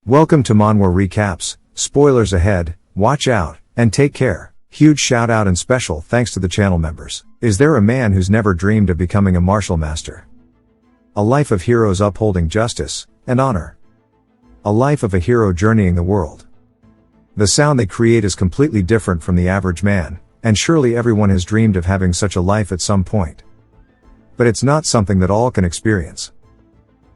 Welcome to Manhwa Recaps, spoilers ahead, watch out, and take care. Huge shout out and special thanks to the channel members. Is there a man who's never dreamed of becoming a martial master? A life of heroes upholding justice and honor. A life of a hero journeying the world. The sound they create is completely different from the average man, and surely everyone has dreamed of having such a life at some point. But it's not something that all can experience.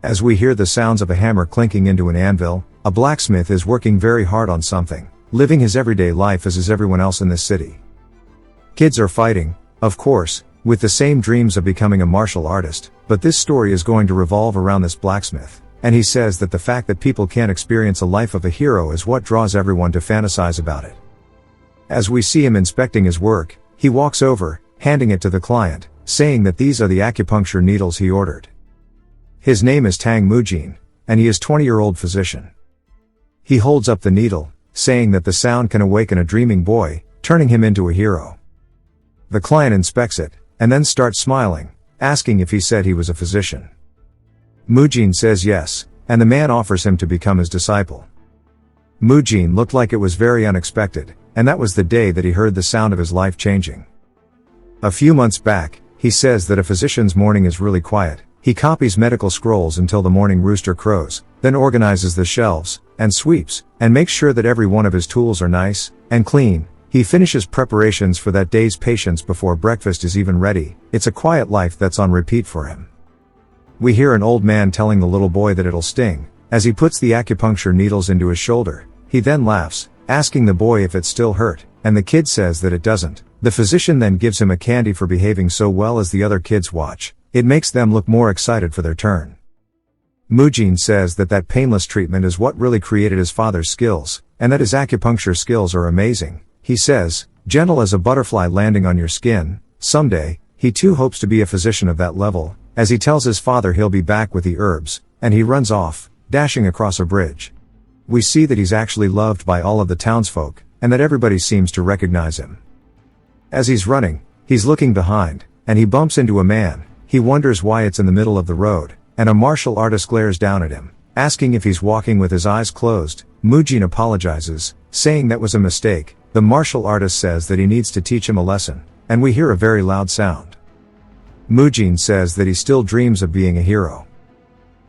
As we hear the sounds of a hammer clinking into an anvil, a blacksmith is working very hard on something, living his everyday life as is everyone else in this city. Kids are fighting, of course, with the same dreams of becoming a martial artist, but this story is going to revolve around this blacksmith, and he says that the fact that people can't experience a life of a hero is what draws everyone to fantasize about it. As we see him inspecting his work, he walks over, handing it to the client, saying that these are the acupuncture needles he ordered. His name is Tang, and he is 20-year-old physician. He holds up the needle, saying that the sound can awaken a dreaming boy, turning him into a hero. The client inspects it, and then starts smiling, asking if he said he was a physician. Mujin says yes, and the man offers him to become his disciple. Mujin looked like it was very unexpected, and that was the day that he heard the sound of his life changing. A few months back, he says that a physician's morning is really quiet. He copies medical scrolls until the morning rooster crows, then organizes the shelves, and sweeps, and makes sure that every one of his tools are nice and clean. He finishes preparations for that day's patients before breakfast is even ready. It's a quiet life that's on repeat for him. We hear an old man telling the little boy that it'll sting, as he puts the acupuncture needles into his shoulder. He then laughs, asking the boy if it still hurt, and the kid says that it doesn't. The physician then gives him a candy for behaving so well as the other kids watch. It makes them look more excited for their turn. Mujin says that that painless treatment is what really created his father's skills, and that his acupuncture skills are amazing. He says, gentle as a butterfly landing on your skin. Someday, he too hopes to be a physician of that level, as he tells his father he'll be back with the herbs, and he runs off, dashing across a bridge. We see that he's actually loved by all of the townsfolk, and that everybody seems to recognize him. As he's running, he's looking behind, and he bumps into a man. He wonders why it's in the middle of the road, and a martial artist glares down at him, asking if he's walking with his eyes closed. Mujin apologizes, saying that was a mistake. The martial artist says that he needs to teach him a lesson, and we hear a very loud sound. Mujin says that he still dreams of being a hero.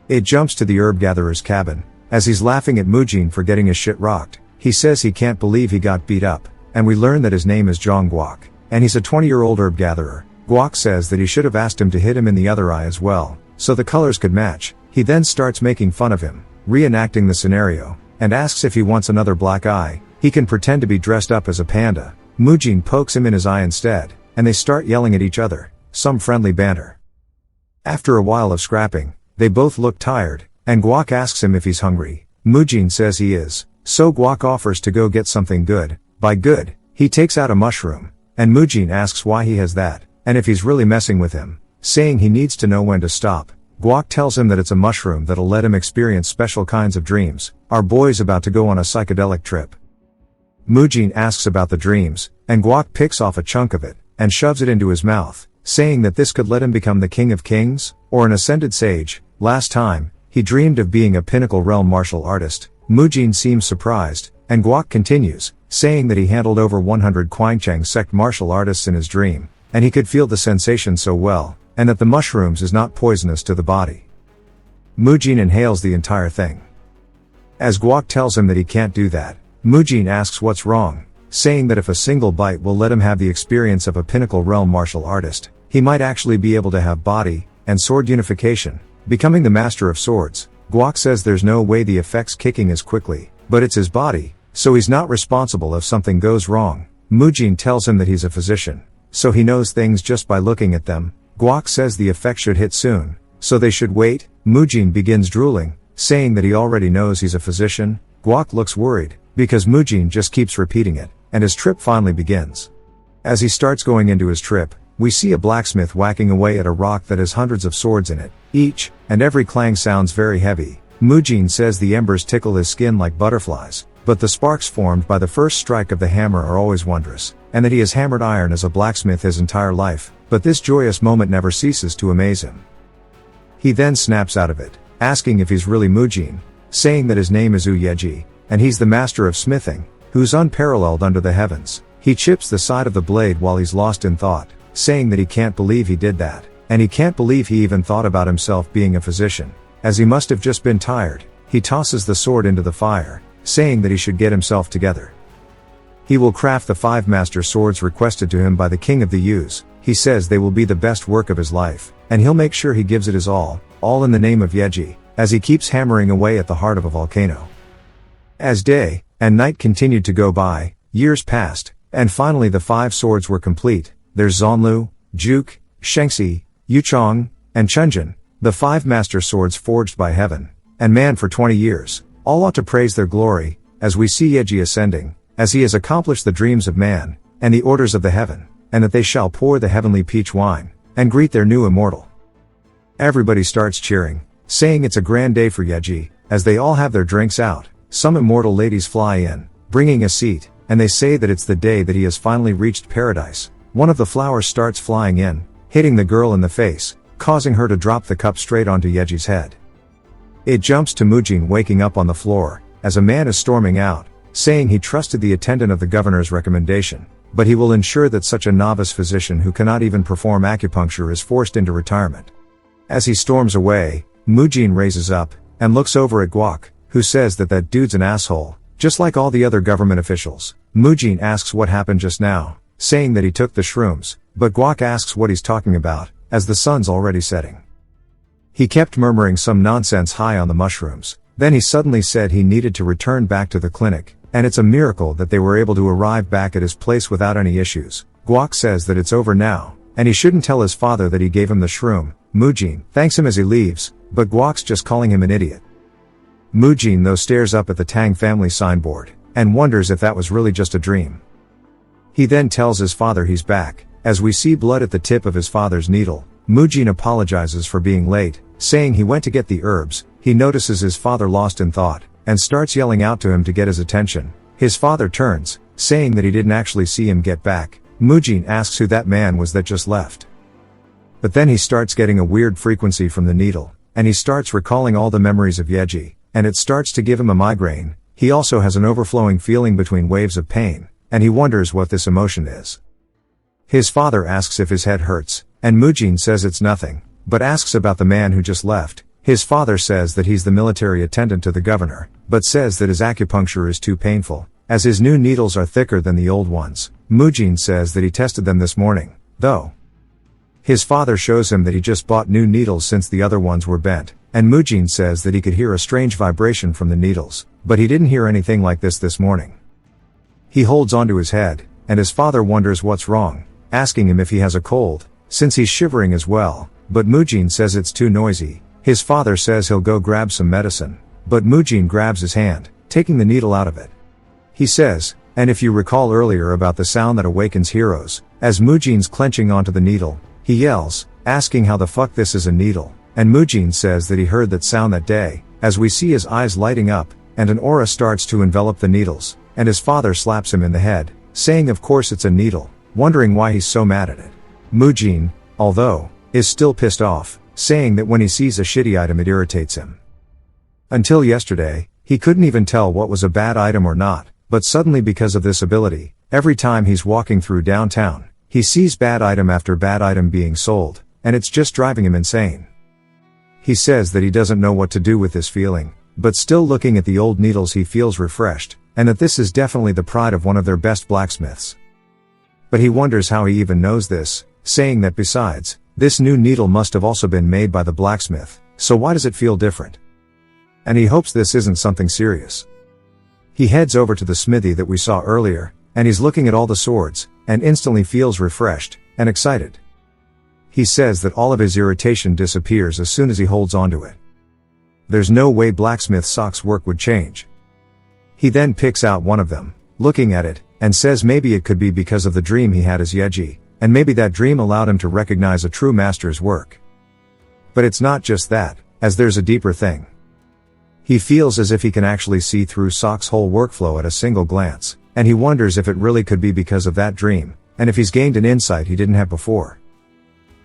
It jumps to the herb gatherer's cabin, as he's laughing at Mujin for getting his shit rocked. He says he can't believe he got beat up, and we learn that his name is Zhang Guok, and he's a 20-year-old herb gatherer. Guok says that he should have asked him to hit him in the other eye as well, so the colors could match. He then starts making fun of him, reenacting the scenario, and asks if he wants another black eye. He can pretend to be dressed up as a panda. Mujin pokes him in his eye instead, and they start yelling at each other, some friendly banter. After a while of scrapping, they both look tired, and Guok asks him if he's hungry. Mujin says he is, so Guok offers to go get something good. By good, he takes out a mushroom, and Mujin asks why he has that, and if he's really messing with him, saying he needs to know when to stop. Guok tells him that it's a mushroom that'll let him experience special kinds of dreams. Our boy's about to go on a psychedelic trip. Mujin asks about the dreams, and Guok picks off a chunk of it, and shoves it into his mouth, saying that this could let him become the king of kings, or an ascended sage. Last time, he dreamed of being a pinnacle realm martial artist. Mujin seems surprised, and Guok continues, saying that he handled over 100 Quancheng sect martial artists in his dream, and he could feel the sensation so well, and that the mushrooms is not poisonous to the body. Mujin inhales the entire thing. As Guok tells him that he can't do that, Mujin asks what's wrong, saying that if a single bite will let him have the experience of a pinnacle realm martial artist, he might actually be able to have body and sword unification, becoming the master of swords. Guok says there's no way the effect's kicking as quickly, but it's his body, so he's not responsible if something goes wrong. Mujin tells him that he's a physician, so he knows things just by looking at them. Guok says the effect should hit soon, so they should wait. Mujin begins drooling, saying that he already knows he's a physician. Guok looks worried, because Mujin just keeps repeating it, and his trip finally begins. As he starts going into his trip, we see a blacksmith whacking away at a rock that has hundreds of swords in it. Each and every clang sounds very heavy. Mujin says the embers tickle his skin like butterflies, but the sparks formed by the first strike of the hammer are always wondrous, and that he has hammered iron as a blacksmith his entire life, but this joyous moment never ceases to amaze him. He then snaps out of it, asking if he's really Mujin, saying that his name is Yeji, and he's the master of smithing, who's unparalleled under the heavens. He chips the side of the blade while he's lost in thought, saying that he can't believe he did that, and he can't believe he even thought about himself being a physician, as he must have just been tired. He tosses the sword into the fire, saying that he should get himself together. He will craft the 5 master swords requested to him by the king of the Yus. He says they will be the best work of his life, and he'll make sure he gives it his all in the name of Yeji, as he keeps hammering away at the heart of a volcano. As day and night continued to go by, years passed, and finally the 5 swords were complete. There's Zonlu, Juk, Shengxi, Yuchong, and Chunjin, the 5 master swords forged by heaven and man for 20 years. All ought to praise their glory, as we see Yeji ascending, as he has accomplished the dreams of man, and the orders of the heaven, and that they shall pour the heavenly peach wine, and greet their new immortal. Everybody starts cheering, saying it's a grand day for Yeji, as they all have their drinks out. Some immortal ladies fly in, bringing a seat, and they say that it's the day that he has finally reached paradise. One of the flowers starts flying in, hitting the girl in the face, causing her to drop the cup straight onto Yeji's head. It jumps to Mujin waking up on the floor, as a man is storming out, saying he trusted the attendant of the governor's recommendation, but he will ensure that such a novice physician who cannot even perform acupuncture is forced into retirement. As he storms away, Mujin raises up, and looks over at Guok, who says that that dude's an asshole, just like all the other government officials. Mujin asks what happened just now, saying that he took the shrooms, but Guok asks what he's talking about, as the sun's already setting. He kept murmuring some nonsense high on the mushrooms, then he suddenly said he needed to return back to the clinic, and it's a miracle that they were able to arrive back at his place without any issues. Guok says that it's over now, and he shouldn't tell his father that he gave him the shroom. Mujin thanks him as he leaves, but Guok's just calling him an idiot. Mujin though stares up at the Tang family signboard, and wonders if that was really just a dream. He then tells his father he's back, as we see blood at the tip of his father's needle. Mujin apologizes for being late, saying he went to get the herbs. He notices his father lost in thought, and starts yelling out to him to get his attention. His father turns, saying that he didn't actually see him get back. Mujin asks who that man was that just left. But then he starts getting a weird frequency from the needle, and he starts recalling all the memories of Yeji, and it starts to give him a migraine. He also has an overflowing feeling between waves of pain, and he wonders what this emotion is. His father asks if his head hurts, and Mujin says it's nothing, but asks about the man who just left. His father says that he's the military attendant to the governor, but says that his acupuncture is too painful, as his new needles are thicker than the old ones. Mujin says that he tested them this morning, though. His father shows him that he just bought new needles since the other ones were bent, and Mujin says that he could hear a strange vibration from the needles, but he didn't hear anything like this morning. He holds onto his head, and his father wonders what's wrong, asking him if he has a cold, since he's shivering as well, but Mujin says it's too noisy. His father says he'll go grab some medicine, but Mujin grabs his hand, taking the needle out of it. He says, and if you recall earlier about the sound that awakens heroes, as Mujin's clenching onto the needle, he yells, asking how the fuck this is a needle, and Mujin says that he heard that sound that day, as we see his eyes lighting up, and an aura starts to envelop the needles, and his father slaps him in the head, saying of course it's a needle, wondering why he's so mad at it. Mujin, although, is still pissed off, saying that when he sees a shitty item it irritates him. Until yesterday, he couldn't even tell what was a bad item or not, but suddenly because of this ability, every time he's walking through downtown, he sees bad item after bad item being sold, and it's just driving him insane. He says that he doesn't know what to do with this feeling, but still looking at the old needles he feels refreshed, and that this is definitely the pride of one of their best blacksmiths. But he wonders how he even knows this, saying that besides, this new needle must have also been made by the blacksmith, so why does it feel different? And he hopes this isn't something serious. He heads over to the smithy that we saw earlier, and he's looking at all the swords, and instantly feels refreshed and excited. He says that all of his irritation disappears as soon as he holds onto it. There's no way Blacksmith Sock's work would change. He then picks out one of them, looking at it, and says maybe it could be because of the dream he had as Yeji, and maybe that dream allowed him to recognize a true master's work. But it's not just that, as there's a deeper thing. He feels as if he can actually see through Sock's whole workflow at a single glance, and he wonders if it really could be because of that dream, and if he's gained an insight he didn't have before.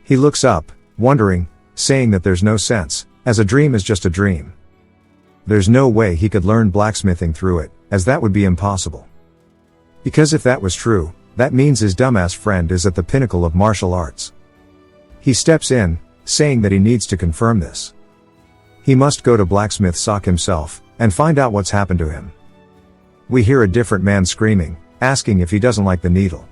He looks up, wondering, saying that there's no sense, as a dream is just a dream. There's no way he could learn blacksmithing through it, as that would be impossible. Because if that was true, that means his dumbass friend is at the pinnacle of martial arts. He steps in, saying that he needs to confirm this. He must go to blacksmith sock himself, and find out what's happened to him. We hear a different man screaming, asking if he doesn't like the needle.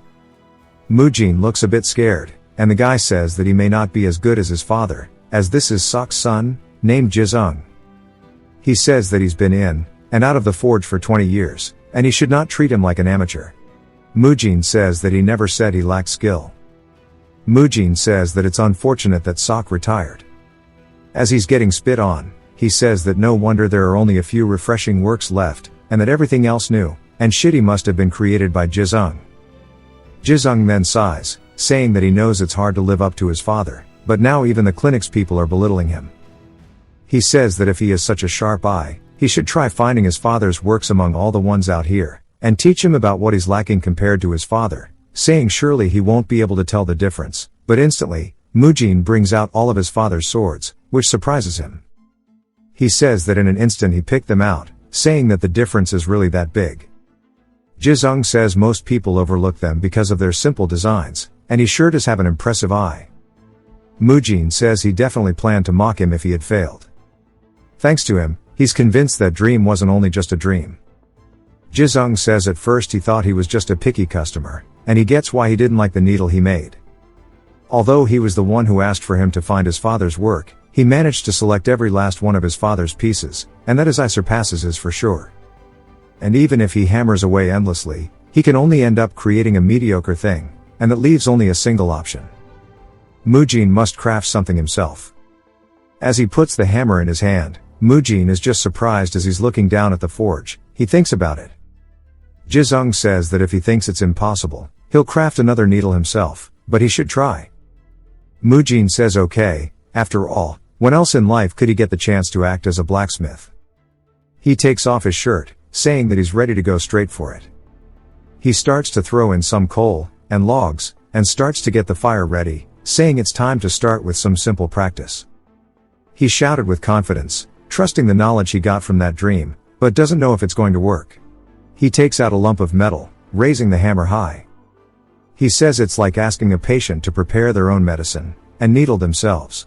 Mujin looks a bit scared, and the guy says that he may not be as good as his father, as this is Sock's son, named Jizung. He says that he's been in and out of the forge for 20 years, and he should not treat him like an amateur. Mujin says that he never said he lacked skill. Mujin says that it's unfortunate that Sock retired. As he's getting spit on, he says that no wonder there are only a few refreshing works left, and that everything else new and shitty must have been created by Jizung. Jizung then sighs, saying that he knows it's hard to live up to his father, but now even the clinic's people are belittling him. He says that if he has such a sharp eye, he should try finding his father's works among all the ones out here, and teach him about what he's lacking compared to his father, saying surely he won't be able to tell the difference, but instantly, Mujin brings out all of his father's swords, which surprises him. He says that in an instant he picked them out, saying that the difference is really that big. Jizung says most people overlook them because of their simple designs, and he sure does have an impressive eye. Mujin says he definitely planned to mock him if he had failed. Thanks to him, he's convinced that dream wasn't only just a dream. Jizung says at first he thought he was just a picky customer, and he gets why he didn't like the needle he made. Although he was the one who asked for him to find his father's work, he managed to select every last one of his father's pieces, and that his eye surpasses his for sure. And even if he hammers away endlessly, he can only end up creating a mediocre thing, and that leaves only a single option. Mujin must craft something himself. As he puts the hammer in his hand, Mujin is just surprised as he's looking down at the forge. He thinks about it. Jizung says that if he thinks it's impossible, he'll craft another needle himself, but he should try. Mujin says okay, after all, when else in life could he get the chance to act as a blacksmith? He takes off his shirt, saying that he's ready to go straight for it. He starts to throw in some coal and logs, and starts to get the fire ready, saying it's time to start with some simple practice. He shouted with confidence, trusting the knowledge he got from that dream, but doesn't know if it's going to work. He takes out a lump of metal, raising the hammer high. He says it's like asking a patient to prepare their own medicine and needle themselves.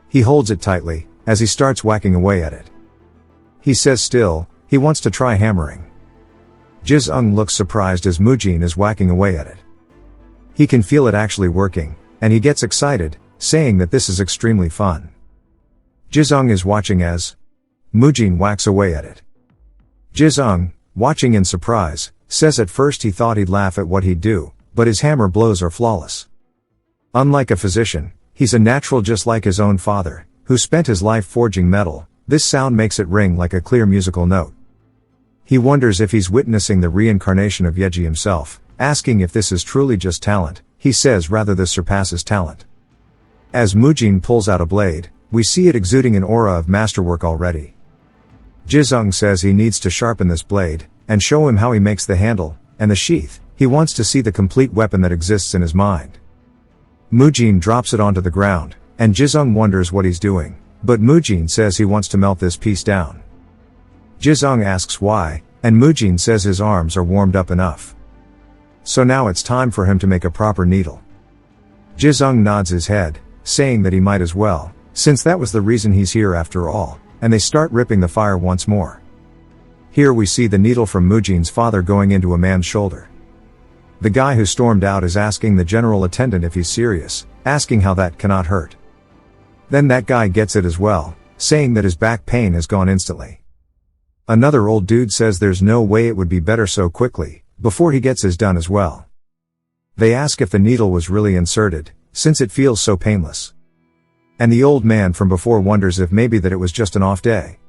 He holds it tightly as he starts whacking away at it. He says still, he wants to try hammering. Jizung looks surprised as Mujin is whacking away at it. He can feel it actually working, and he gets excited, saying that this is extremely fun. Jizung is watching as Mujin whacks away at it. Jizung, watching in surprise, says at first he thought he'd laugh at what he'd do, but his hammer blows are flawless. Unlike a physician, he's a natural just like his own father, who spent his life forging metal. This sound makes it ring like a clear musical note. He wonders if he's witnessing the reincarnation of Yeji himself, asking if this is truly just talent. He says rather this surpasses talent. As Mujin pulls out a blade, we see it exuding an aura of masterwork already. Jizung says he needs to sharpen this blade, and show him how he makes the handle and the sheath. He wants to see the complete weapon that exists in his mind. Mujin drops it onto the ground, and Jizung wonders what he's doing, but Mujin says he wants to melt this piece down. Jizung asks why, and Mujin says his arms are warmed up enough. So now it's time for him to make a proper needle. Jizung nods his head, saying that he might as well, since that was the reason he's here after all, and they start ripping the fire once more. Here we see the needle from Mujin's father going into a man's shoulder. The guy who stormed out is asking the general attendant if he's serious, asking how that cannot hurt. Then that guy gets it as well, saying that his back pain has gone instantly. Another old dude says there's no way it would be better so quickly, before he gets his done as well. They ask if the needle was really inserted, since it feels so painless. And the old man from before wonders if maybe that it was just an off day.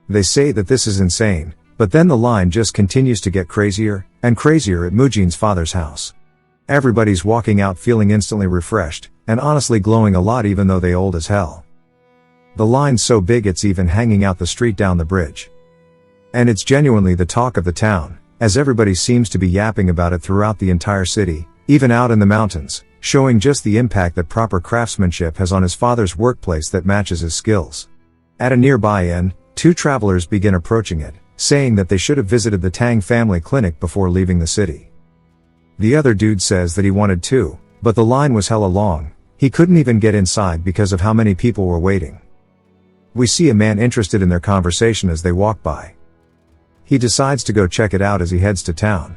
They say that this is insane, but then the line just continues to get crazier and crazier at Mujin's father's house. Everybody's walking out feeling instantly refreshed, and honestly glowing a lot even though they old as hell. The line's so big it's even hanging out the street down the bridge. And it's genuinely the talk of the town, as everybody seems to be yapping about it throughout the entire city, even out in the mountains, showing just the impact that proper craftsmanship has on his father's workplace that matches his skills. At a nearby inn, two travelers begin approaching it, saying that they should have visited the Tang family clinic before leaving the city. The other dude says that he wanted to, but the line was hella long, he couldn't even get inside because of how many people were waiting. We see a man interested in their conversation as they walk by. He decides to go check it out as he heads to town.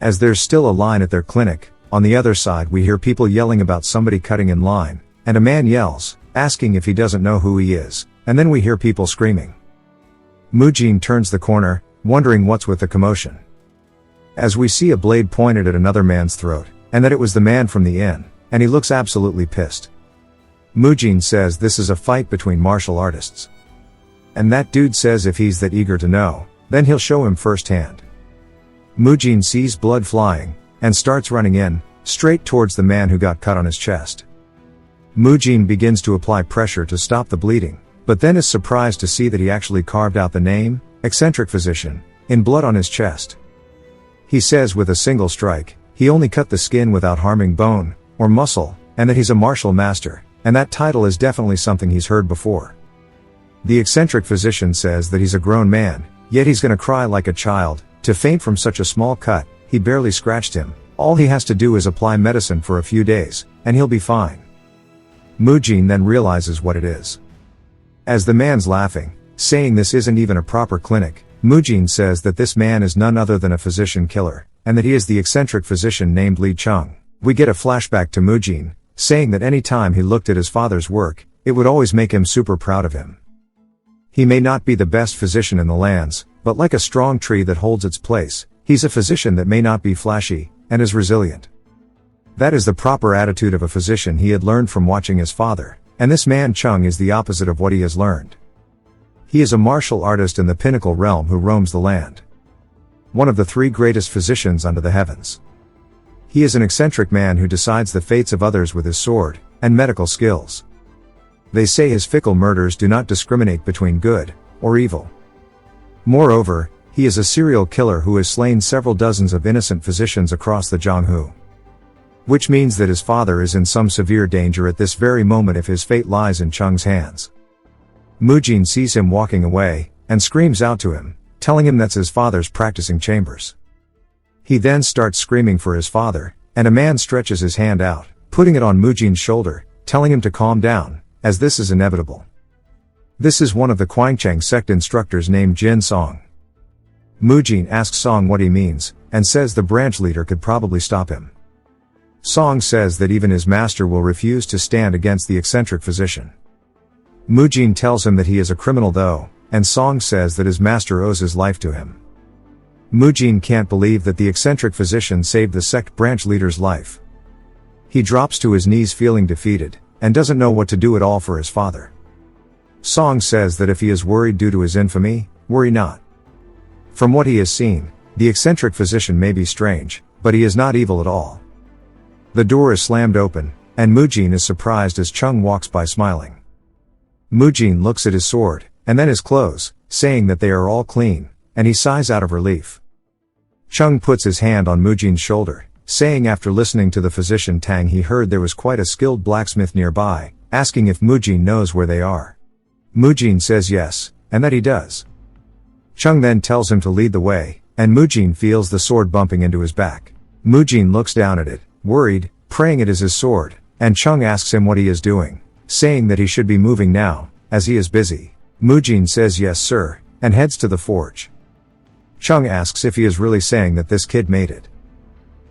As there's still a line at their clinic, on the other side we hear people yelling about somebody cutting in line, and a man yells, asking if he doesn't know who he is, and then we hear people screaming. Mujin turns the corner, wondering what's with the commotion. As we see a blade pointed at another man's throat, and that it was the man from the inn, and he looks absolutely pissed. Mujin says this is a fight between martial artists. And that dude says if he's that eager to know, then he'll show him firsthand. Mujin sees blood flying, and starts running in, straight towards the man who got cut on his chest. Mujin begins to apply pressure to stop the bleeding, but then is surprised to see that he actually carved out the name, eccentric physician, in blood on his chest. He says with a single strike, he only cut the skin without harming bone, or muscle, and that he's a martial master, and that title is definitely something he's heard before. The eccentric physician says that he's a grown man, yet he's gonna cry like a child, to faint from such a small cut, he barely scratched him, all he has to do is apply medicine for a few days, and he'll be fine. Mujin then realizes what it is. As the man's laughing, saying this isn't even a proper clinic, Mujin says that this man is none other than a physician killer, and that he is the eccentric physician named Li Chung. We get a flashback to Mujin, saying that any time he looked at his father's work, it would always make him super proud of him. He may not be the best physician in the lands, but like a strong tree that holds its place, he's a physician that may not be flashy, and is resilient. That is the proper attitude of a physician he had learned from watching his father, and this man Chung is the opposite of what he has learned. He is a martial artist in the pinnacle realm who roams the land. One of the three greatest physicians under the heavens. He is an eccentric man who decides the fates of others with his sword, and medical skills. They say his fickle murders do not discriminate between good, or evil. Moreover, he is a serial killer who has slain several dozens of innocent physicians across the Jianghu. Which means that his father is in some severe danger at this very moment if his fate lies in Chung's hands. Mujin sees him walking away, and screams out to him, telling him that's his father's practicing chambers. He then starts screaming for his father, and a man stretches his hand out, putting it on Mujin's shoulder, telling him to calm down, as this is inevitable. This is one of the Guangcheng sect instructors named Jin Song. Mujin asks Song what he means, and says the branch leader could probably stop him. Song says that even his master will refuse to stand against the eccentric physician. Mujin tells him that he is a criminal though, and Song says that his master owes his life to him. Mujin can't believe that the eccentric physician saved the sect branch leader's life. He drops to his knees feeling defeated, and doesn't know what to do at all for his father. Song says that if he is worried due to his infamy, worry not. From what he has seen, the eccentric physician may be strange, but he is not evil at all. The door is slammed open, and Mujin is surprised as Chung walks by smiling. Mujin looks at his sword, and then his clothes, saying that they are all clean, and he sighs out of relief. Chung puts his hand on Mujin's shoulder, saying after listening to the physician Tang he heard there was quite a skilled blacksmith nearby, asking if Mujin knows where they are. Mujin says yes, and that he does. Chung then tells him to lead the way, and Mujin feels the sword bumping into his back. Mujin looks down at it, worried, praying it is his sword, and Chung asks him what he is doing, saying that he should be moving now, as he is busy. Mujin says yes sir, and heads to the forge. Chung asks if he is really saying that this kid made it.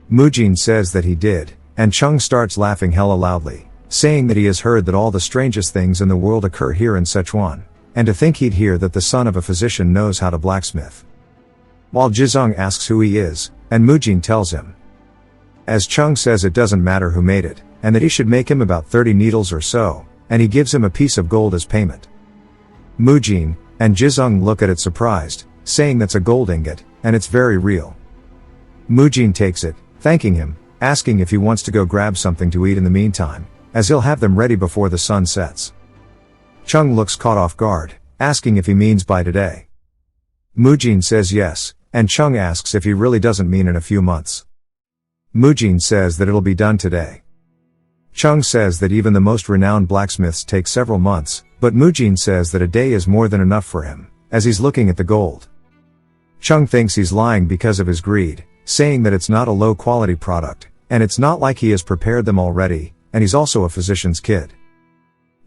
Mujin says that he did, and Chung starts laughing hella loudly, saying that he has heard that all the strangest things in the world occur here in Sichuan, and to think he'd hear that the son of a physician knows how to blacksmith. While Jizung asks who he is, and Mujin tells him. As Chung says it doesn't matter who made it, and that he should make him about 30 needles or so, and he gives him a piece of gold as payment. Mujin and Jizung look at it surprised, saying that's a gold ingot, and it's very real. Mujin takes it, thanking him, asking if he wants to go grab something to eat in the meantime, as he'll have them ready before the sun sets. Chung looks caught off guard, asking if he means by today. Mujin says yes, and Chung asks if he really doesn't mean in a few months. Mujin says that it'll be done today. Chung says that even the most renowned blacksmiths take several months, But Mujin says that a day is more than enough for him, as he's looking at the gold. Chung thinks he's lying because of his greed, saying that it's not a low-quality product, and it's not like he has prepared them already, and he's also a physician's kid.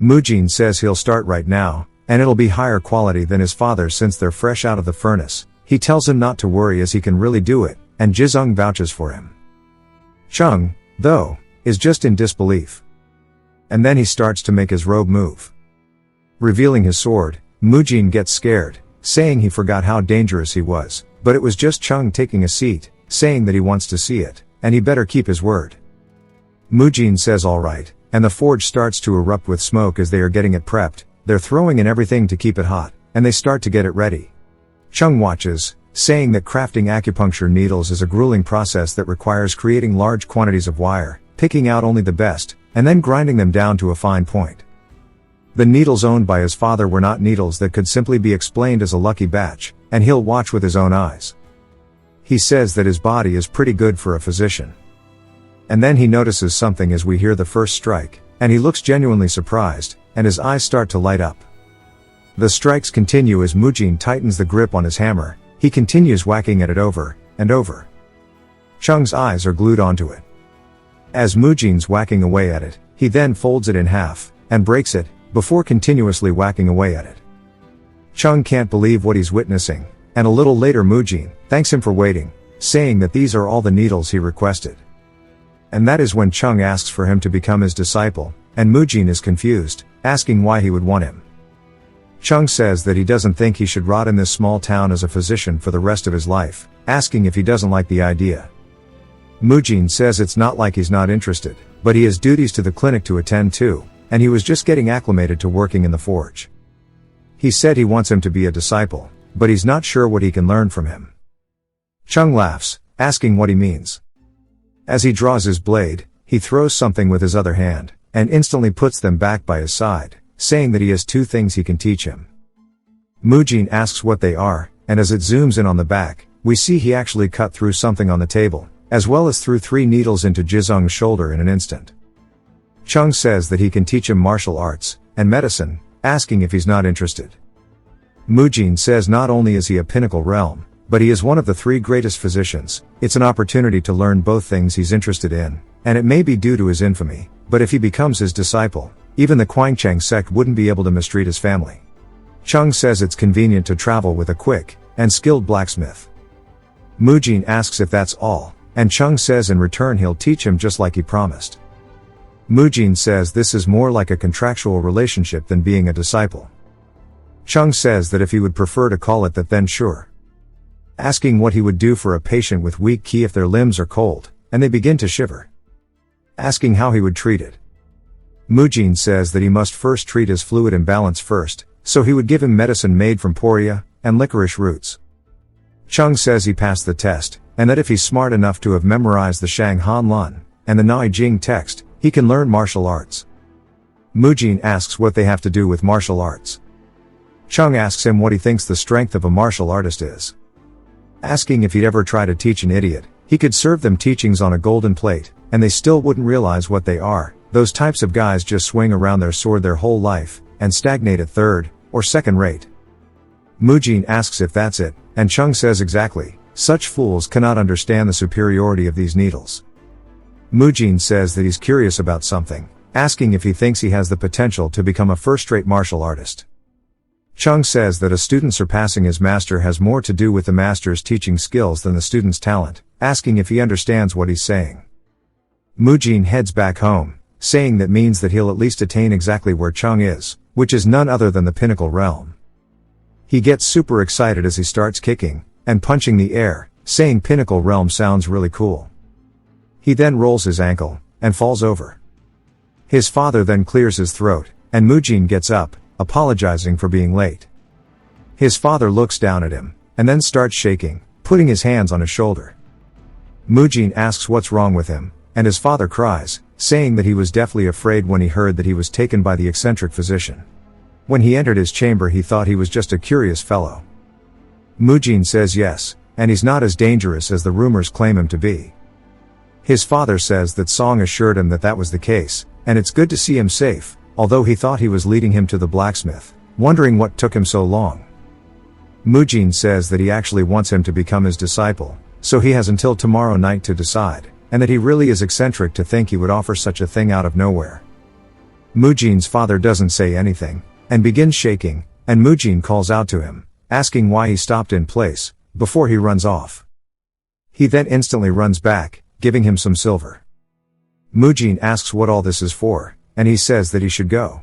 Mujin says he'll start right now, and it'll be higher quality than his father's since they're fresh out of the furnace. He tells him not to worry as he can really do it, and Jizung vouches for him. Chung, though, is just in disbelief. And then he starts to make his robe move. Revealing his sword, Mujin gets scared, saying he forgot how dangerous he was, but it was just Chung taking a seat, saying that he wants to see it, and he better keep his word. Mujin says alright, and the forge starts to erupt with smoke as they are getting it prepped. They're throwing in everything to keep it hot, and they start to get it ready. Chung watches, saying that crafting acupuncture needles is a grueling process that requires creating large quantities of wire, picking out only the best, and then grinding them down to a fine point. The needles owned by his father were not needles that could simply be explained as a lucky batch, and he'll watch with his own eyes. He says that his body is pretty good for a physician. And then he notices something as we hear the first strike, and he looks genuinely surprised, and his eyes start to light up. The strikes continue as Mujin tightens the grip on his hammer. He continues whacking at it over and over. Chung's eyes are glued onto it. As Mujin's whacking away at it, he then folds it in half, and breaks it, before continuously whacking away at it. Chung can't believe what he's witnessing, and a little later Mujin thanks him for waiting, saying that these are all the needles he requested. And that is when Chung asks for him to become his disciple, and Mujin is confused, asking why he would want him. Chung says that he doesn't think he should rot in this small town as a physician for the rest of his life, asking if he doesn't like the idea. Mujin says it's not like he's not interested, but he has duties to the clinic to attend to, and he was just getting acclimated to working in the forge. He said he wants him to be a disciple, but he's not sure what he can learn from him. Chung laughs, asking what he means. As he draws his blade, he throws something with his other hand, and instantly puts them back by his side, saying that he has 2 things he can teach him. Mujin asks what they are, and as it zooms in on the back, we see he actually cut through something on the table, as well as threw 3 needles into Jizung's shoulder in an instant. Chung says that he can teach him martial arts and medicine, asking if he's not interested. Mujin says not only is he a pinnacle realm, but he is one of the 3 greatest physicians. It's an opportunity to learn both things he's interested in, and it may be due to his infamy, but if he becomes his disciple, even the Quangchang sect wouldn't be able to mistreat his family. Chung says it's convenient to travel with a quick and skilled blacksmith. Mujin asks if that's all, and Chung says in return he'll teach him just like he promised. Mujin says this is more like a contractual relationship than being a disciple. Chung says that if he would prefer to call it that, then sure. Asking what he would do for a patient with weak qi if their limbs are cold, and they begin to shiver. Asking how he would treat it. Mujin says that he must first treat his fluid imbalance first, so he would give him medicine made from poria and licorice roots. Chung says he passed the test, and that if he's smart enough to have memorized the Shang Han Lun and the Nai Jing text, he can learn martial arts. Mujin asks what they have to do with martial arts. Chung asks him what he thinks the strength of a martial artist is. Asking if he'd ever try to teach an idiot, he could serve them teachings on a golden plate, and they still wouldn't realize what they are. Those types of guys just swing around their sword their whole life, and stagnate at 3rd or 2nd rate. Mujin asks if that's it, and Chung says exactly. Such fools cannot understand the superiority of these needles. Mujin says that he's curious about something, asking if he thinks he has the potential to become a first-rate martial artist. Chung says that a student surpassing his master has more to do with the master's teaching skills than the student's talent, asking if he understands what he's saying. Mujin heads back home, saying that means that he'll at least attain exactly where Chung is, which is none other than the pinnacle realm. He gets super excited as he starts kicking and punching the air, saying pinnacle realm sounds really cool. He then rolls his ankle and falls over. His father then clears his throat, and Mujin gets up, apologizing for being late. His father looks down at him, and then starts shaking, putting his hands on his shoulder. Mujin asks what's wrong with him, and his father cries, saying that he was deathly afraid when he heard that he was taken by the eccentric physician. When he entered his chamber he thought he was just a curious fellow. Mujin says yes, and he's not as dangerous as the rumors claim him to be. His father says that Song assured him that that was the case, and it's good to see him safe, although he thought he was leading him to the blacksmith, wondering what took him so long. Mujin says that he actually wants him to become his disciple, so he has until tomorrow night to decide, and that he really is eccentric to think he would offer such a thing out of nowhere. Mujin's father doesn't say anything, and begins shaking, and Mujin calls out to him, asking why he stopped in place, before he runs off. He then instantly runs back, giving him some silver. Mujin asks what all this is for, and he says that he should go.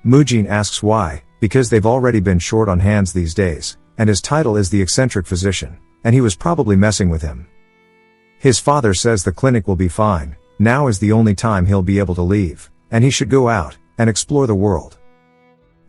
Mujin asks why, because they've already been short on hands these days, and his title is the eccentric physician, and he was probably messing with him. His father says the clinic will be fine, now is the only time he'll be able to leave, and he should go out, and explore the world.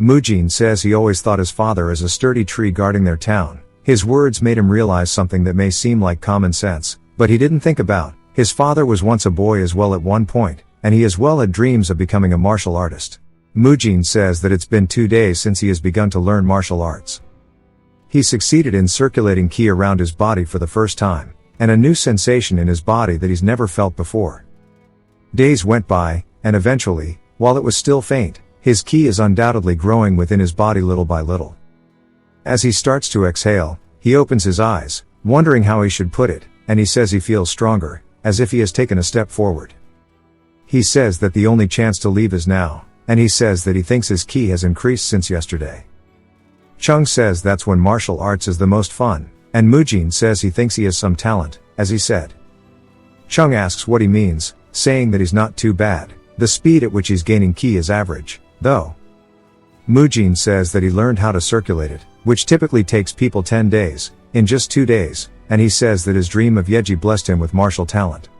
Mujin says he always thought his father as a sturdy tree guarding their town. His words made him realize something that may seem like common sense, but he didn't think about. His father was once a boy as well at one point, and he as well had dreams of becoming a martial artist. Mujin says that it's been 2 days since he has begun to learn martial arts. He succeeded in circulating ki around his body for the first time, and a new sensation in his body that he's never felt before. Days went by, and eventually, while it was still faint, his ki is undoubtedly growing within his body little by little. As he starts to exhale, he opens his eyes, wondering how he should put it, and he says he feels stronger, as if he has taken a step forward. He says that the only chance to leave is now, and he says that he thinks his ki has increased since yesterday. Chung says that's when martial arts is the most fun, and Mujin says he thinks he has some talent, as he said. Chung asks what he means, saying that he's not too bad, the speed at which he's gaining ki is average, though. Mujin says that he learned how to circulate it, which typically takes people 10 days, in just 2 days, and he says that his dream of Yeji blessed him with martial talent.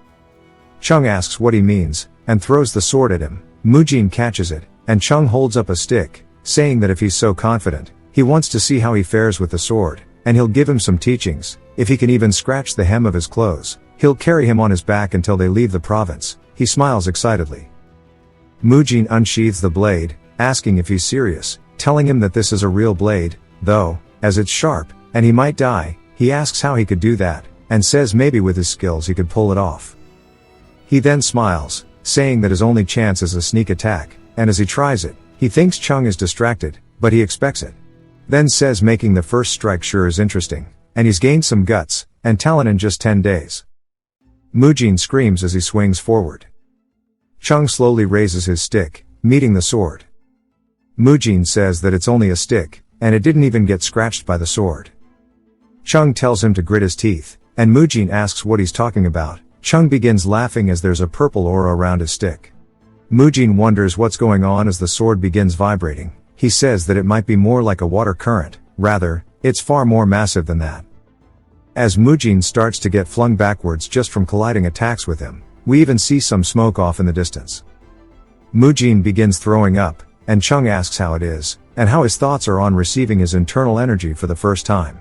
Chung asks what he means, and throws the sword at him. Mujin catches it, and Chung holds up a stick, saying that if he's so confident, he wants to see how he fares with the sword, and he'll give him some teachings. If he can even scratch the hem of his clothes, he'll carry him on his back until they leave the province. He smiles excitedly. Mujin unsheathes the blade, asking if he's serious, telling him that this is a real blade, though, as it's sharp, and he might die. He asks how he could do that, and says maybe with his skills he could pull it off. He then smiles, saying that his only chance is a sneak attack, and as he tries it, he thinks Chung is distracted, but he expects it. Then says making the first strike sure is interesting, and he's gained some guts, and talent in just 10 days. Mujin screams as he swings forward. Chung slowly raises his stick, meeting the sword. Mujin says that it's only a stick, and it didn't even get scratched by the sword. Chung tells him to grit his teeth, and Mujin asks what he's talking about. Chung begins laughing as there's a purple aura around his stick. Mujin wonders what's going on as the sword begins vibrating. He says that it might be more like a water current, rather, it's far more massive than that. As Mujin starts to get flung backwards just from colliding attacks with him, we even see some smoke off in the distance. Mujin begins throwing up, and Chung asks how it is, and how his thoughts are on receiving his internal energy for the first time.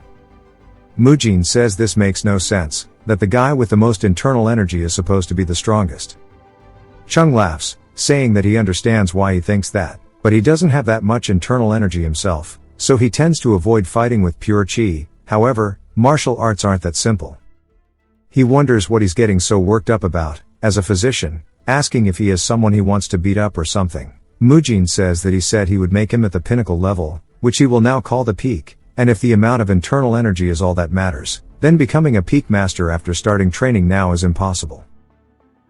Mujin says this makes no sense, that the guy with the most internal energy is supposed to be the strongest. Chung laughs, saying that he understands why he thinks that, but he doesn't have that much internal energy himself, so he tends to avoid fighting with pure chi. However, martial arts aren't that simple. He wonders what he's getting so worked up about, as a physician, asking if he has someone he wants to beat up or something. Mujin says that he said he would make him at the pinnacle level, which he will now call the peak, and if the amount of internal energy is all that matters, then becoming a peak master after starting training now is impossible.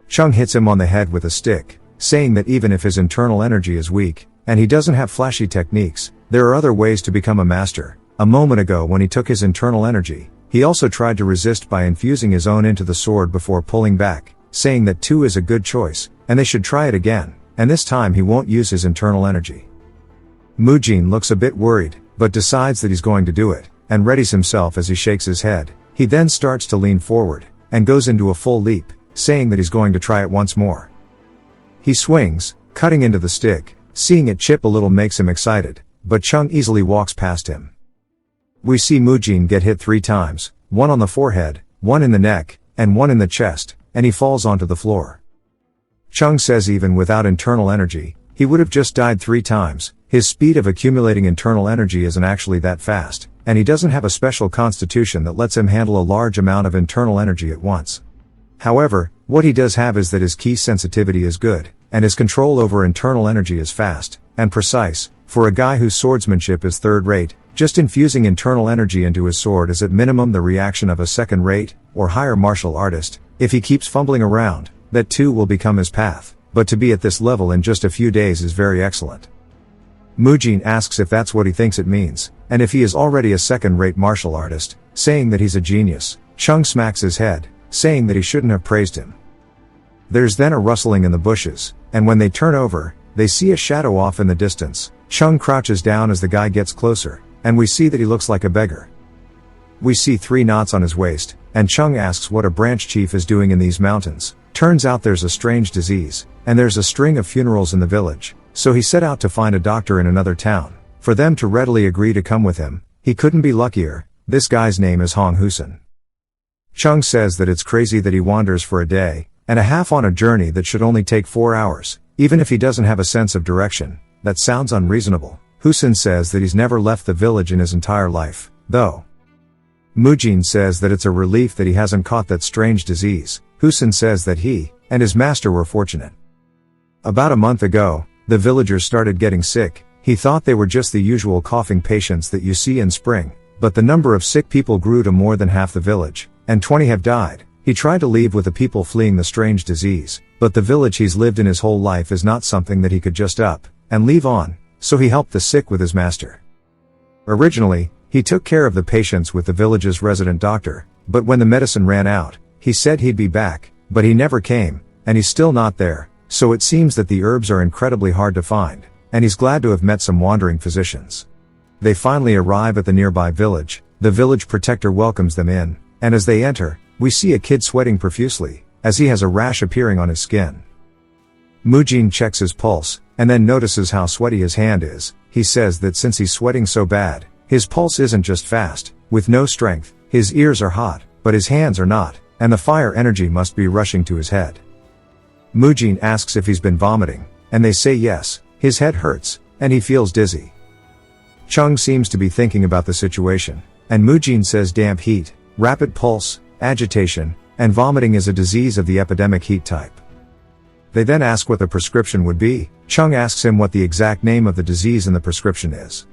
Chung hits him on the head with a stick, saying that even if his internal energy is weak, and he doesn't have flashy techniques, there are other ways to become a master. A moment ago when he took his internal energy, he also tried to resist by infusing his own into the sword before pulling back, saying that 2 is a good choice, and they should try it again, and this time he won't use his internal energy. Mujin looks a bit worried, but decides that he's going to do it, and readies himself as he shakes his head. He then starts to lean forward, and goes into a full leap, saying that he's going to try it once more. He swings, cutting into the stick. Seeing it chip a little makes him excited, but Chung easily walks past him. We see Mujin get hit 3 times, 1 on the forehead, 1 in the neck, and 1 in the chest, and he falls onto the floor. Chung says even without internal energy, he would have just died 3 times. His speed of accumulating internal energy isn't actually that fast, and he doesn't have a special constitution that lets him handle a large amount of internal energy at once. However, what he does have is that his ki sensitivity is good, and his control over internal energy is fast and precise. For a guy whose swordsmanship is third-rate, just infusing internal energy into his sword is at minimum the reaction of a second-rate or higher martial artist. If he keeps fumbling around, that too will become his path, but to be at this level in just a few days is very excellent. Mujin asks if that's what he thinks it means, and if he is already a second-rate martial artist, saying that he's a genius. Chung smacks his head, saying that he shouldn't have praised him. There's then a rustling in the bushes, and when they turn over, they see a shadow off in the distance. Chung crouches down as the guy gets closer, and we see that he looks like a beggar. We see 3 knots on his waist, and Chung asks what a branch chief is doing in these mountains. Turns out there's a strange disease, and there's a string of funerals in the village, so he set out to find a doctor in another town. For them to readily agree to come with him, he couldn't be luckier. This guy's name is Hong Husen. Chung says that it's crazy that he wanders for a day and a half on a journey that should only take 4 hours, even if he doesn't have a sense of direction. That sounds unreasonable. Husen says that he's never left the village in his entire life, though. Mujin says that it's a relief that he hasn't caught that strange disease. Husen says that he and his master were fortunate. About a month ago, the villagers started getting sick. He thought they were just the usual coughing patients that you see in spring, but the number of sick people grew to more than half the village, and 20 have died. He tried to leave with the people fleeing the strange disease, but the village he's lived in his whole life is not something that he could just up and leave on, so he helped the sick with his master. Originally, he took care of the patients with the village's resident doctor, but when the medicine ran out, he said he'd be back, but he never came, and he's still not there, so it seems that the herbs are incredibly hard to find, and he's glad to have met some wandering physicians. They finally arrive at the nearby village. The village protector welcomes them in, and as they enter, we see a kid sweating profusely, as he has a rash appearing on his skin. Mujin checks his pulse, and then notices how sweaty his hand is. He says that since he's sweating so bad, his pulse isn't just fast, with no strength, his ears are hot, but his hands are not, and the fire energy must be rushing to his head. Mujin asks if he's been vomiting, and they say yes, his head hurts, and he feels dizzy. Chung seems to be thinking about the situation, and Mujin says damp heat, rapid pulse, agitation, and vomiting is a disease of the epidemic heat type. They then ask what the prescription would be. Chung asks him what the exact name of the disease in the prescription is.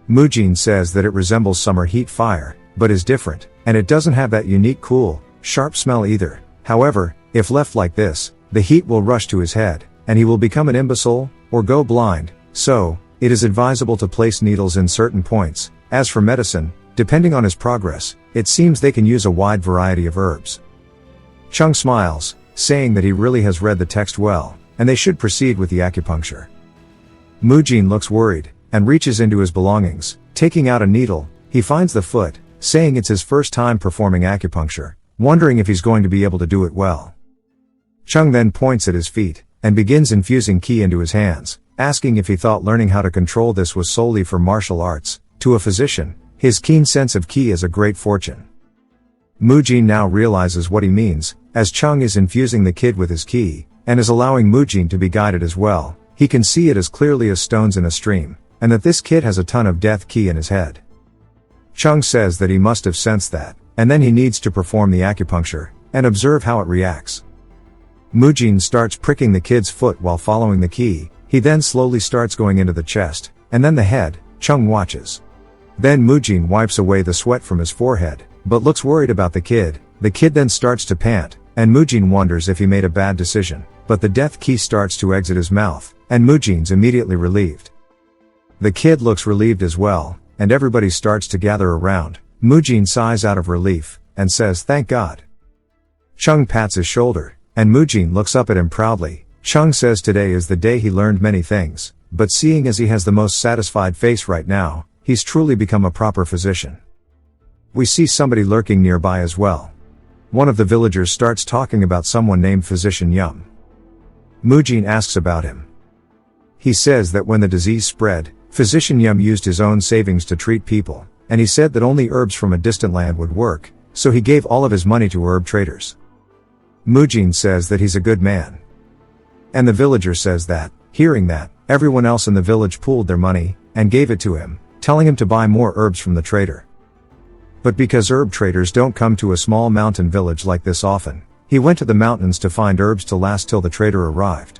Mujin says that it resembles summer heat fire, but is different, and it doesn't have that unique cool, sharp smell either. However, if left like this, the heat will rush to his head, and he will become an imbecile, or go blind, so, it is advisable to place needles in certain points. As for medicine, depending on his progress, it seems they can use a wide variety of herbs. Chung smiles, saying that he really has read the text well, and they should proceed with the acupuncture. Mujin looks worried, and reaches into his belongings. Taking out a needle, he finds the foot, saying it's his first time performing acupuncture, wondering if he's going to be able to do it well. Chung then points at his feet, and begins infusing qi into his hands, asking if he thought learning how to control this was solely for martial arts. To a physician, his keen sense of qi is a great fortune. Mujin now realizes what he means, as Chung is infusing the kid with his qi, and is allowing Mujin to be guided as well. He can see it as clearly as stones in a stream, and that this kid has a ton of death qi in his head. Chung says that he must have sensed that, and then he needs to perform the acupuncture, and observe how it reacts. Mujin starts pricking the kid's foot while following the qi. He then slowly starts going into the chest, and then the head. Chung watches. Then Mujin wipes away the sweat from his forehead, but looks worried about the kid. The kid then starts to pant, and Mujin wonders if he made a bad decision, but the death qi starts to exit his mouth, and Mujin's immediately relieved. The kid looks relieved as well, and everybody starts to gather around. Mujin sighs out of relief, and says thank God. Chung pats his shoulder, and Mujin looks up at him proudly. Chung says today is the day he learned many things, but seeing as he has the most satisfied face right now, he's truly become a proper physician. We see somebody lurking nearby as well. One of the villagers starts talking about someone named Physician Yum. Mujin asks about him. He says that when the disease spread, Physician Yum used his own savings to treat people, and he said that only herbs from a distant land would work, so he gave all of his money to herb traders. Mujin says that he's a good man. And the villager says that, hearing that, everyone else in the village pooled their money, and gave it to him, telling him to buy more herbs from the trader. But because herb traders don't come to a small mountain village like this often, he went to the mountains to find herbs to last till the trader arrived.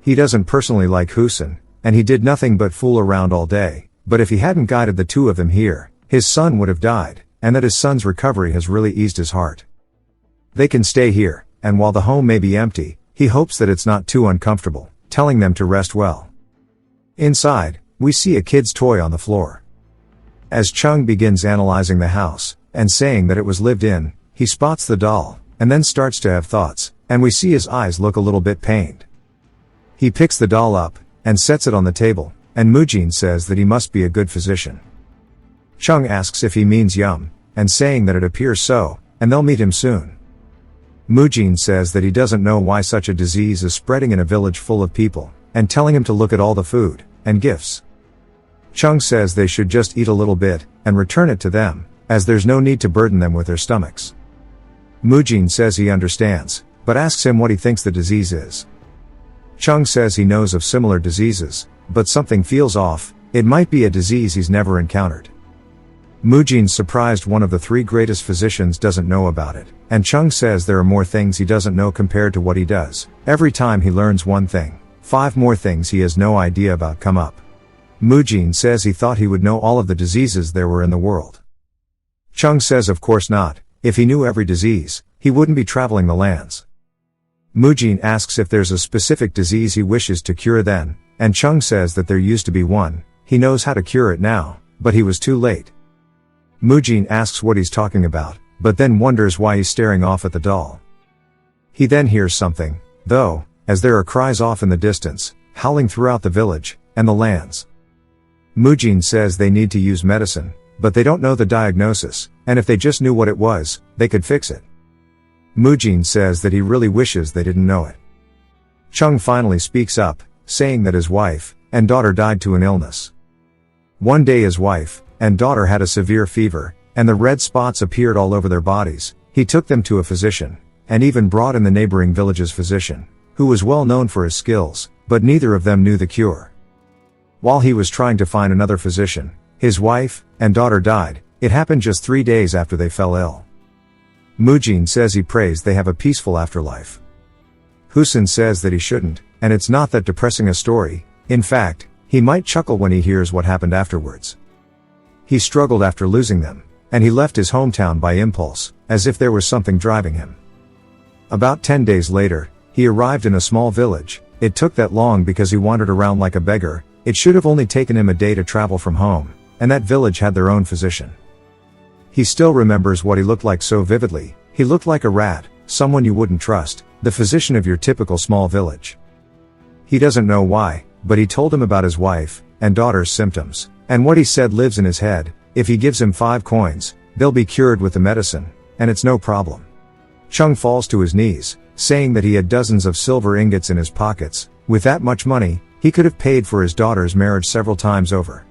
He doesn't personally like Husin, and he did nothing but fool around all day, but if he hadn't guided the two of them here, his son would have died, and that his son's recovery has really eased his heart. They can stay here, and while the home may be empty, he hopes that it's not too uncomfortable, telling them to rest well. Inside, we see a kid's toy on the floor. As Chung begins analyzing the house, and saying that it was lived in, he spots the doll, and then starts to have thoughts, and we see his eyes look a little bit pained. He picks the doll up, and sets it on the table, and Mujin says that he must be a good physician. Chung asks if he means Yum, and saying that it appears so, and they'll meet him soon. Mujin says that he doesn't know why such a disease is spreading in a village full of people, and telling him to look at all the food, and gifts. Chung says they should just eat a little bit, and return it to them, as there's no need to burden them with their stomachs. Mujin says he understands, but asks him what he thinks the disease is. Chung says he knows of similar diseases, but something feels off, it might be a disease he's never encountered. Mujin's surprised one of the three greatest physicians doesn't know about it, and Chung says there are more things he doesn't know compared to what he does. Every time he learns one thing, 5 more things he has no idea about come up. Mujin says he thought he would know all of the diseases there were in the world. Chung says of course not, if he knew every disease, he wouldn't be traveling the lands. Mujin asks if there's a specific disease he wishes to cure then, and Chung says that there used to be one, he knows how to cure it now, but he was too late. Mujin asks what he's talking about, but then wonders why he's staring off at the doll. He then hears something, though, as there are cries off in the distance, howling throughout the village, and the lands. Mujin says they need to use medicine, but they don't know the diagnosis, and if they just knew what it was, they could fix it. Mujin says that he really wishes they didn't know it. Chung finally speaks up, saying that his wife and daughter died to an illness. One day his wife and daughter had a severe fever, and the red spots appeared all over their bodies. He took them to a physician, and even brought in the neighboring village's physician, who was well known for his skills, but neither of them knew the cure. While he was trying to find another physician, his wife and daughter died. It happened just 3 days after they fell ill. Mujin says he prays they have a peaceful afterlife. Husin says that he shouldn't, and it's not that depressing a story. In fact, he might chuckle when he hears what happened afterwards. He struggled after losing them, and he left his hometown by impulse, as if there was something driving him. About 10 days later, he arrived in a small village. It took that long because he wandered around like a beggar. It should have only taken him a day to travel from home, and that village had their own physician. He still remembers what he looked like so vividly. He looked like a rat, someone you wouldn't trust, the physician of your typical small village. He doesn't know why, but he told him about his wife and daughter's symptoms, and what he said lives in his head. If he gives him 5 coins, they'll be cured with the medicine, and it's no problem. Chung falls to his knees, saying that he had dozens of silver ingots in his pockets. With that much money, he could have paid for his daughter's marriage several times over.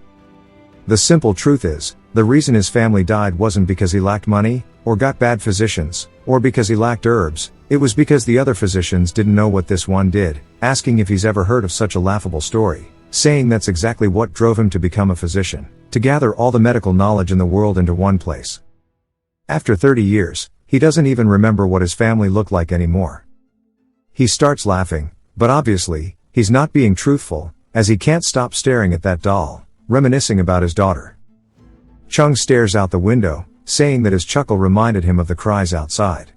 The simple truth is, the reason his family died wasn't because he lacked money, or got bad physicians, or because he lacked herbs. It was because the other physicians didn't know what this one did, asking if he's ever heard of such a laughable story, saying that's exactly what drove him to become a physician, to gather all the medical knowledge in the world into one place. After 30 years, he doesn't even remember what his family looked like anymore. He starts laughing, but obviously, he's not being truthful, as he can't stop staring at that doll, reminiscing about his daughter. Chung stares out the window, saying that his chuckle reminded him of the cries outside.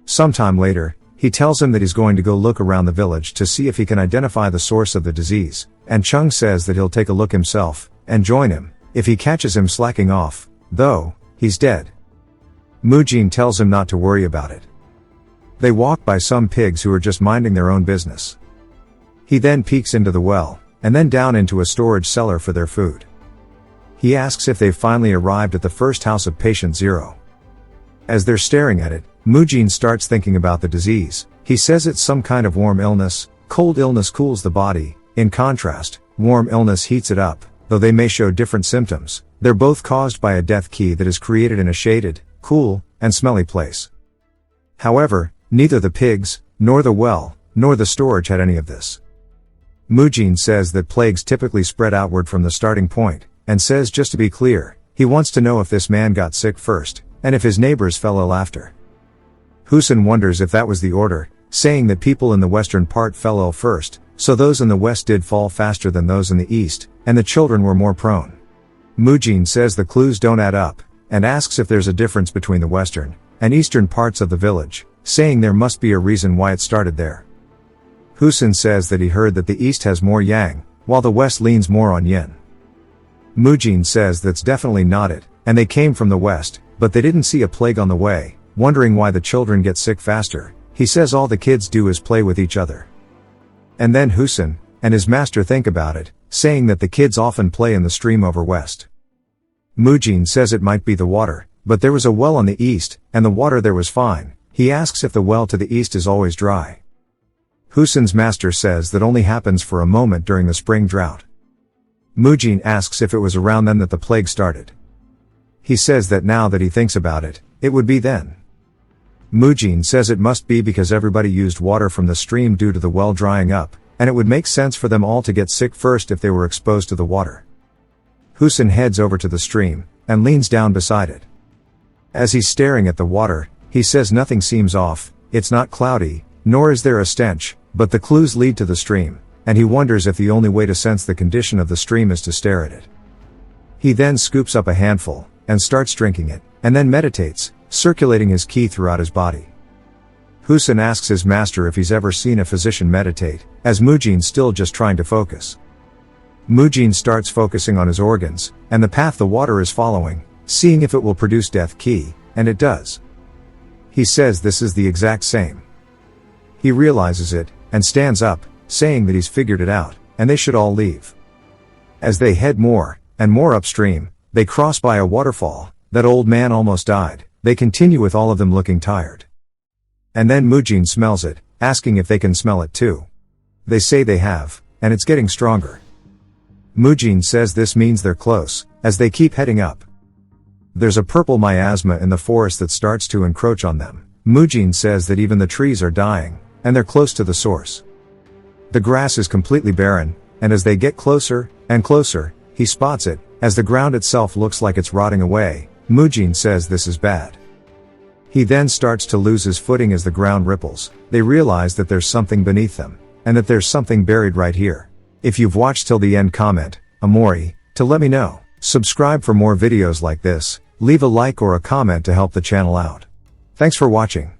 Sometime later, he tells him that he's going to go look around the village to see if he can identify the source of the disease, and Chung says that he'll take a look himself, and join him, if he catches him slacking off, though, he's dead. Mujin tells him not to worry about it. They walk by some pigs who are just minding their own business. He then peeks into the well, and then down into a storage cellar for their food. He asks if they've finally arrived at the first house of patient 0. As they're staring at it, Mujin starts thinking about the disease. He says it's some kind of warm illness. Cold illness cools the body. In contrast, warm illness heats it up. Though they may show different symptoms, they're both caused by a death key that is created in a shaded, cool, and smelly place. However, neither the pigs, nor the well, nor the storage had any of this. Mujin says that plagues typically spread outward from the starting point, and says just to be clear, he wants to know if this man got sick first, and if his neighbors fell ill after. Husin wonders if that was the order, saying that people in the western part fell ill first, so those in the west did fall faster than those in the east, and the children were more prone. Mujin says the clues don't add up, and asks if there's a difference between the western and eastern parts of the village, saying there must be a reason why it started there. Husin says that he heard that the east has more yang, while the west leans more on yin. Mujin says that's definitely not it, and they came from the west, but they didn't see a plague on the way, wondering why the children get sick faster. He says all the kids do is play with each other. And then Husin and his master think about it, saying that the kids often play in the stream over west. Mujin says it might be the water, but there was a well on the east, and the water there was fine. He asks if the well to the east is always dry. Husin's master says that only happens for a moment during the spring drought. Mujin asks if it was around then that the plague started. He says that now that he thinks about it, it would be then. Mujin says it must be because everybody used water from the stream due to the well drying up, and it would make sense for them all to get sick first if they were exposed to the water. Husin heads over to the stream, and leans down beside it. As he's staring at the water, he says nothing seems off, it's not cloudy, nor is there a stench, but the clues lead to the stream, and he wonders if the only way to sense the condition of the stream is to stare at it. He then scoops up a handful, and starts drinking it, and then meditates, circulating his ki throughout his body. Husin asks his master if he's ever seen a physician meditate, as Mujin's still just trying to focus. Mujin starts focusing on his organs, and the path the water is following, seeing if it will produce death ki, and it does. He says this is the exact same. He realizes it, and stands up, saying that he's figured it out, and they should all leave. As they head more and more upstream, they cross by a waterfall. That old man almost died. They continue with all of them looking tired. And then Mujin smells it, asking if they can smell it too. They say they have, and it's getting stronger. Mujin says this means they're close, as they keep heading up. There's a purple miasma in the forest that starts to encroach on them. Mujin says that even the trees are dying, and they're close to the source. The grass is completely barren, and as they get closer and closer, he spots it, as the ground itself looks like it's rotting away. Mujin says this is bad. He then starts to lose his footing as the ground ripples. They realize that there's something beneath them, and that there's something buried right here. If you've watched till the end, comment, Amori, to let me know. Subscribe for more videos like this, leave a like or a comment to help the channel out. Thanks for watching.